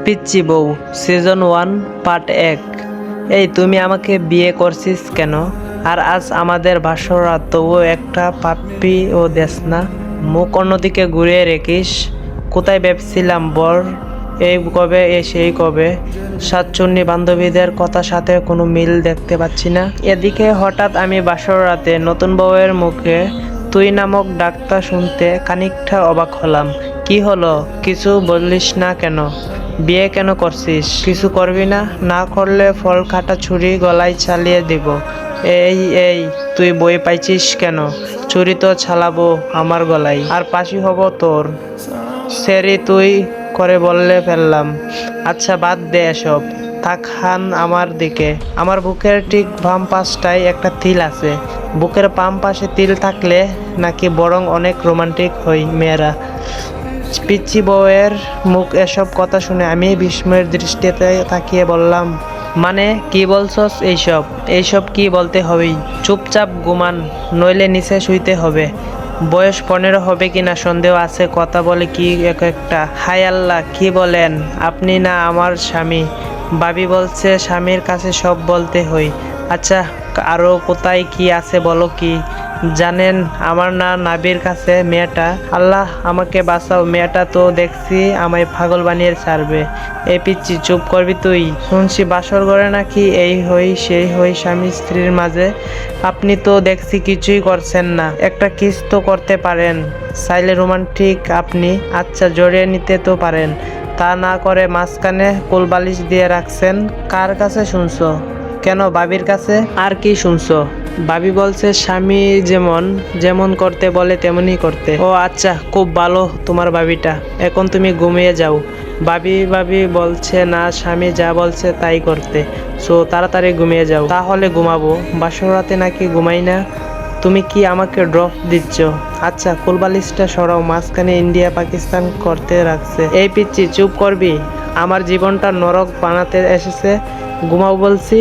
পিচ্চি বউ season 1 part 1। এই তুমি আমাকে বিয়ে করছিস কেন? আর আজ আমাদের ভাষ্যরাত, তবুও একটা পাপ্পি ও দেশ না, মুখ অন্যদিকে ঘুরিয়ে রেখিস। কোথায় ভেবেছিলাম বর এই কবে সেই কবে, সাতচুন্নি বান্ধবীদের কথার সাথে কোনো মিল দেখতে পাচ্ছি না। এদিকে হঠাৎ আমি বাসর নতুন বউয়ের মুখে তুই নামক ডাকটা শুনতে খানিকটা অবাক হলাম। কি হলো, কিছু বললিস না কেন? বিয়ে কেন করছিস? কিছু করবি না? না করলে ফল কাটা ছুরি গলায় চালিয়ে দিব। এই এই তুই বই পাইছিস কেন? ছুরি তো চালাবো আমার গলায়, আর পাশি হব তোর। সেরি তুই করে বললে ফেললাম। আচ্ছা বাদ দে এসব, তাকান আমার দিকে। আমার বুকের ঠিক বাম পাশটায় একটা তিল আছে। বুকের বাম পাশে তিল থাকলে নাকি বরং অনেক রোমান্টিক হই মেয়েরা। পিচ্চি বউয়ের মুখ এসব কথা শুনে আমি বিস্ময়ের দৃষ্টিতে তাকিয়ে বললাম, মানে কি বলছস? এইসব কি বলতে হবেই? চুপচাপ ঘুমান, নইলে নিচে শুইতে হবে। বয়স 15 হবে কিনা সন্দেহ আছে, কথা বলে কি একটা। হায় আল্লাহ, কি বলেন আপনি? না আমার স্বামী। ভাবি বলছে স্বামীর কাছে সব বলতে হই। আচ্ছা আরো কোথায় কি আছে বলো। কি জানেন আমার না নাবির কাছে মেয়েটা? আল্লাহ আমাকে বাঁচাও, মেয়েটা তো দেখছি আমায় পাগল বানিয়ে ছাড়বে। এই পিচ্চি চুপ করবি তুই? শুনছি বাসর ঘরে নাকি এই হই সেই হই স্বামী স্ত্রীর মাঝে। আপনি তো দেখছি কিছুই করছেন না, একটা কিস তো করতে পারেন। চাইলে রোমান্টিক আপনি। আচ্ছা জড়িয়ে নিতে তো পারেন, তা না করে মাঝখানে কোলবালিশ দিয়ে রাখছেন। কার কাছে শুনছো? কেন ভাবির কাছে? আর কি শুনছো? ভাবি বলছে স্বামী যেমন করতে বলে তেমনই করতে। ও আচ্ছা, খুব ভালো তোমার ভাবিটা। এখন তুমি ঘুমিয়ে যাও। ভাবি বলছে না, স্বামী যা বলছে তাই করতে। সো তাড়াতাড়ি ঘুমিয়ে যাও। তাহলে ঘুমাবো? বাসর রাতে নাকি ঘুমাই না? তুমি কি আমাকে ড্রপ দিচ্ছ? আচ্ছা কোলবালিশটা সরাও, মাঝখানে ইন্ডিয়া পাকিস্তান করতে রাখছে। এই পিচ্চি চুপ করবি? আমার জীবনটা নরক বানাতে এসেছে। ঘুমাও বলছি।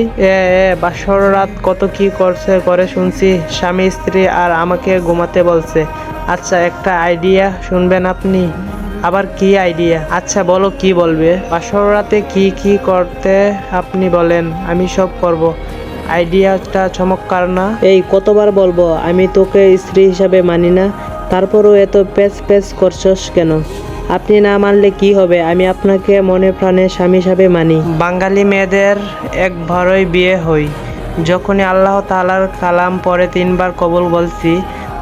বাসর রাত কত কি করে শুনছি, স্বামী স্ত্রী, আর আমাকে ঘুমাতে বলছে। আচ্ছা একটা আইডিয়া শুনবেন আপনি? আবার কি আইডিয়া? আচ্ছা বলো কি বলবে। বাসর রাতে কি করতে আপনি বলেন, আমি সব করব। আইডিয়াটা চমৎকার না? এই কতবার বলবো আমি তোকে স্ত্রী হিসাবে মানি না, তারপরও এত প্যাচ করছস কেন? আপনি না মানলে কি হবে, আমি আপনাকে মনে প্রাণে স্বামী হিসাবে মানি। বাঙালি মেয়েদের একবারই বিয়ে হই। যখনই আল্লাহ তাআলার কালাম পরে 3 বার কবুল বলছি,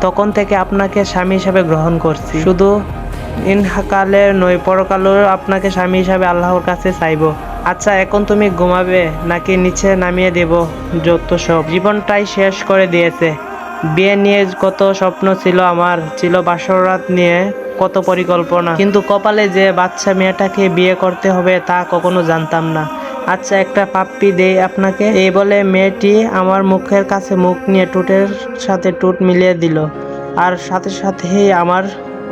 তখন থেকে আপনাকে স্বামী হিসাবে গ্রহণ করছি। শুধু ইনহাকালে নয়, পরকালেও আপনাকে স্বামী হিসাবে আল্লাহর কাছে চাইবো। আচ্ছা এখন তুমি ঘুমাবে নাকি নিচে নামিয়ে দেব? যত সব জীবনটাই শেষ করে দিয়েছে। বিয়ে নিয়ে কত স্বপ্ন ছিল আমার, ছিল বাসর রাত নিয়ে কত পরিকল্পনা, কিন্তু কপালে যে বাচ্চা মেয়েটাকে বিয়ে করতে হবে তা কখনো জানতাম না। আচ্ছা একটা পাপ্পি দেই আপনাকে। এই বলে মেয়েটি আমার মুখের কাছে মুখ নিয়ে ঠোঁটের সাথে ঠোঁট মিলিয়ে দিল, আর সাথে সাথেই আমার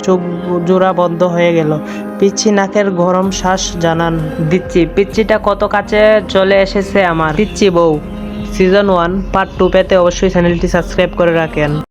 চোখ জোড়া বন্ধ হয়ে গেল। পিচ্চি নাকের গরম শ্বাস জানান দিচ্ছি। পিচ্চিটা কত কাছে চলে এসেছে আমার। পিচ্চি বউ সিজন 1 পার্ট 2 পেতে অবশ্যই চ্যানেলটি সাবস্ক্রাইব করে রাখেন।